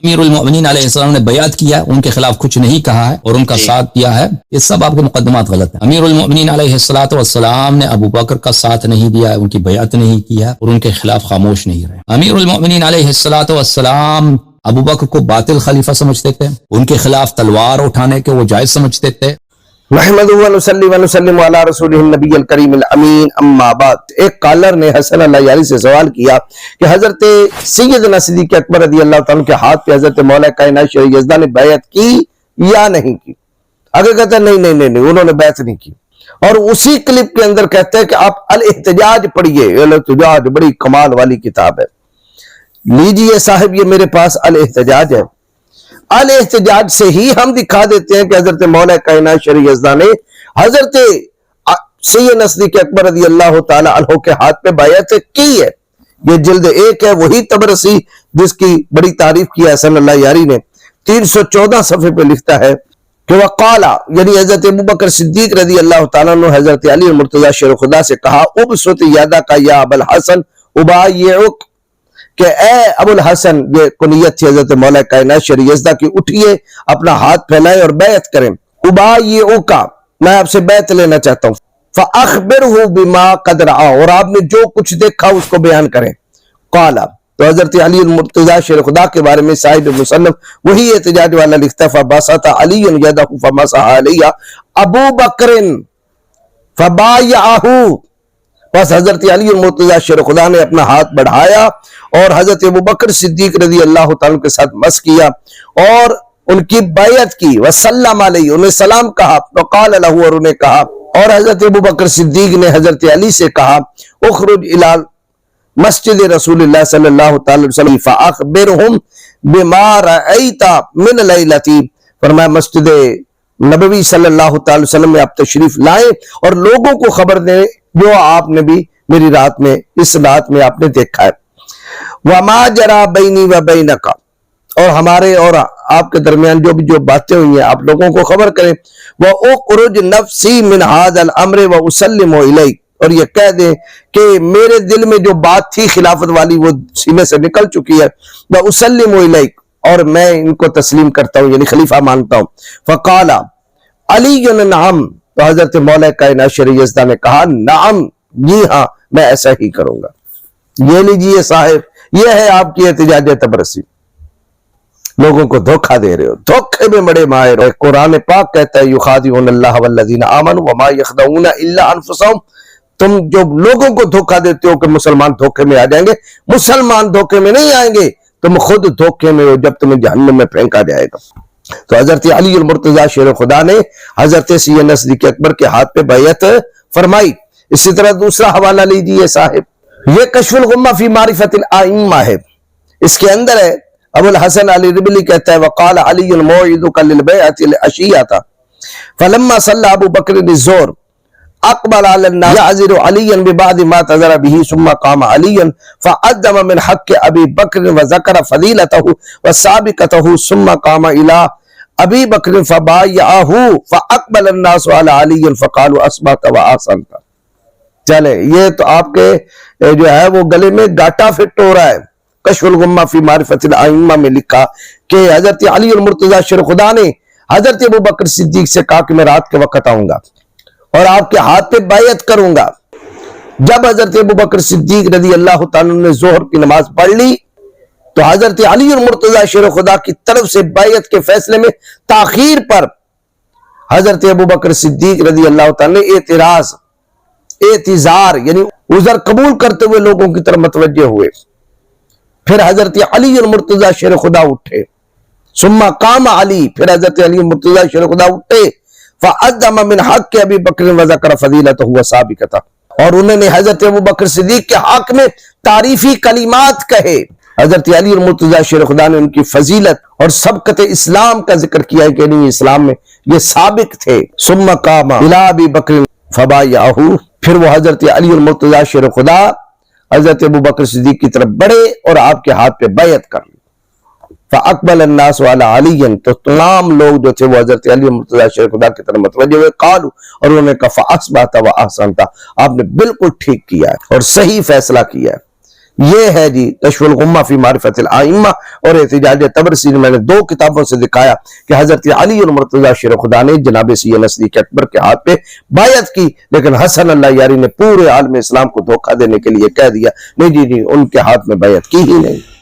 امیر المؤمنین علیہ السلام نے بیعت کیا، ان کے خلاف کچھ نہیں کہا ہے اور ان کا ساتھ دیا ہے، یہ سب آپ کے مقدمات غلط ہیں۔ امیر المؤمنین علیہ السلام نے ابو بکر کا ساتھ نہیں دیا، ان کی بیعت نہیں کیا اور ان کے خلاف خاموش نہیں رہے۔ امیر المؤمنین علیہ السلام ابو بکر کو باطل خلیفہ سمجھتے تھے، ان کے خلاف تلوار اٹھانے کے وہ جائز سمجھتے تھے۔ نحمدہ و نصلی و نسلم علی رسولہ النبی الکریم الامین، اما بعد۔ ایک کالر نے حسن اللہ یاری سے سوال کیا کہ حضرت سیدنا صدیق اکبر رضی اللہ تعالیٰ کے ہاتھ پہ حضرت مولا کائنات شیخ یزدہ نے بیعت کی یا نہیں کی؟ اگر کہتا ہے نہیں انہوں نے بیعت نہیں کی، اور اسی کلپ کے اندر کہتا ہے کہ آپ الاحتجاج پڑھیے، الاحتجاج بڑی کمال والی کتاب ہے، لیجئے صاحب یہ میرے پاس الاحتجاج ہے۔ الاحتجاج سے ہی ہم دکھا دیتے ہیں کہ حضرت مولا کائنات شیخ یزدہ نے حضرت سیدنا صدیق اکبر رضی اللہ تعالی عنہ کے ہاتھ پہ بیعت کی ہے۔ یہ جلد 1 ہے، وہی طبرسی جس کی بڑی تعریف کی ہے حسن اللہ یاری نے، 314 صفحے پہ لکھتا ہے کہ وقالا، یعنی حضرت ابوبکر صدیق رضی اللہ تعالیٰ عنہ حضرت علی مرتضی شیر خدا سے کہا، ابسط یدک یا ابا الحسن ابایعک، کہ اے ابو الحسن، یہ کنیت تھی حضرت مولا کائنات شیخ یزدہ کی، اٹھیے اپنا ہاتھ پھیلائیں اور بیعت کریں، ابایعک، میں آپ سے بیعت لینا چاہتا ہوں، فاخبرہ بما قد رأى، اور آپ نے جو کچھ دیکھا اس کو بیان کریں۔ قالا، تو حضرت علی المرتضی شیر خدا کے بارے میں صاحب مصنف وہی احتجاج والا لکھتا ہے، فبسط علی یدہ فمسح علیہ ابو بکر فبایعہ، بس حضرت علی المرتضی شیر خدا نے اپنا ہاتھ بڑھایا اور حضرت ابوبکر صدیق رضی اللہ تعالیٰ کے ساتھ مس کیا اور ان کی بیعت کی، وسلم علیہ، انہیں سلام کہا، وقال لہ، اور انہیں کہا، اور حضرت ابوبکر صدیق نے حضرت علی سے کہا، اخرج الی مسجد رسول اللہ صلی اللہ تعالی وسلم فاخبرہم بما رأیت من لیلتی، فرمایا مسجد نبوی صلی اللہ تعالی وسلم میں آپ تشریف لائیں اور لوگوں کو خبر دیں جو آپ نے بھی میری رات میں، اس رات میں آپ نے دیکھا ہے، وما جرى بینی و بینک، اور ہمارے اور آپ کے درمیان جو باتیں ہوئی ہیں آپ لوگوں کو خبر کریں، وَأُخْرُجْ نَفْسِي مِنْ هَذَا الْأَمْرِ وَأُسَلِّمُ إِلَيْكَ، اور یہ کہہ دیں کہ میرے دل میں جو بات تھی خلافت والی وہ سینے سے نکل چکی ہے، وَأُسَلِّمُ إِلَيْكَ، اور میں ان کو تسلیم کرتا ہوں، یعنی خلیفہ مانتا ہوں۔ فَقَالَ عَلِيٌّ نَعَمْ، تو حضرت مولا کائنات شیخ یزدہ نے کہا، نعم، جی ہاں میں ایسا ہی کروں گا۔ یہ لیجئے صاحب، یہ ہے آپ کی احتجاج طبرسی، لوگوں کو دھوکہ دے رہے ہو، دھوکے میں بڑے ماہر ہو۔ قرآن پاک کہتا ہے یخادعون اللہ والذین آمنوا وما یخدعون الا انفسهم، تم جو لوگوں کو دھوکہ دیتے ہو کہ مسلمان دھوکے میں آ جائیں گے، مسلمان دھوکے میں نہیں آئیں گے، تم خود دھوکے میں ہو جب تمہیں جہنم میں پھینکا جائے گا۔ تو حضرت علی المرتضی شیر خدا نے حضرت سیدنا صدیق اکبر کے ہاتھ پہ بیعت فرمائی۔ اسی طرح دوسرا حوالہ لیجیے صاحب، یہ کشف الغمہ فی معرفت الائمہ ہے، اس کے اندر ہے ابو الحسن علی ربلی کہتا ہے، وقال علی موعدک للبیعۃ العشیۃ فلما صلی ابو بکر الظہر اقبل علی الناس یعذر علی ببعض ما اعتذر به ثم قام علی فعدم من حق ابی بکر وذکر فضیلتہ وسابقتہ ثم قام الی ابی بکر فبایعہ فاقبل الناس علی علی فقالوا اصبحت واحسنت۔ چلے یہ تو آپ کے جو ہے وہ گلے میں گاٹا فٹ ہو رہا ہے۔ کشف الغمہ فی معرفت الائمہ میں لکھا کہ حضرت علی المرتضی شیر خدا نے حضرت ابوبکر صدیق سے کہا کہ میں رات کے وقت آؤں گا اور آپ کے ہاتھ پہ بیعت کروں گا۔ جب حضرت ابوبکر صدیق رضی اللہ تعالیٰ نے ظہر کی نماز پڑھ لی تو حضرت علی المرتضی شیر خدا کی طرف سے بیعت کے فیصلے میں تاخیر پر حضرت ابوبکر صدیق رضی اللہ تعالیٰ نے اعتذار یعنی عذر قبول کرتے ہوئے لوگوں کی طرف متوجہ ہوئے۔ پھر حضرت علی المرتضی شیر خدا اٹھے، ثم قام علی، پھر حضرت علی المرتضی شیر خدا اٹھے، فعدم من حق ابی بکر وذکر فضیلتہ وسابقتہ، اور انہوں نے حضرت ابوبکر صدیق کے حق میں تعریفی کلمات کہے۔ حضرت علی المرتضی شیر خدا نے ان کی فضیلت اور سبقت اسلام کا ذکر کیا ہے کہ نہیں اسلام میں یہ سابق تھے۔ ثم قام الی ابی بکر فبایعہ، پھر وہ حضرت علی المرتضی شیر خدا حضرت ابوبکر صدیق کی طرف بڑھے اور آپ کے ہاتھ پہ بیعت کر لی۔ فاقبل الناس علی علی، تو تمام لوگ جو تھے وہ حضرت علی المرتضی شیر خدا کی طرف متوجہ ہوئے، قالوا، اور انہوں نے کہا فاصبحت واحسنت، آپ نے بالکل ٹھیک کیا ہے اور صحیح فیصلہ کیا ہے۔ یہ ہے جی کشف الغمہ فی معرفت الائمہ اور احتجاج طبرسی نے میں نے 2 کتابوں سے دکھایا کہ حضرت علی المرتضیٰ شیر خدا نے جناب سید صدیق اکبر کے ہاتھ پہ بیعت کی، لیکن حسن اللہ یاری نے پورے عالم اسلام کو دھوکہ دینے کے لیے کہہ دیا نہیں جی ان کے ہاتھ میں بیعت کی ہی نہیں۔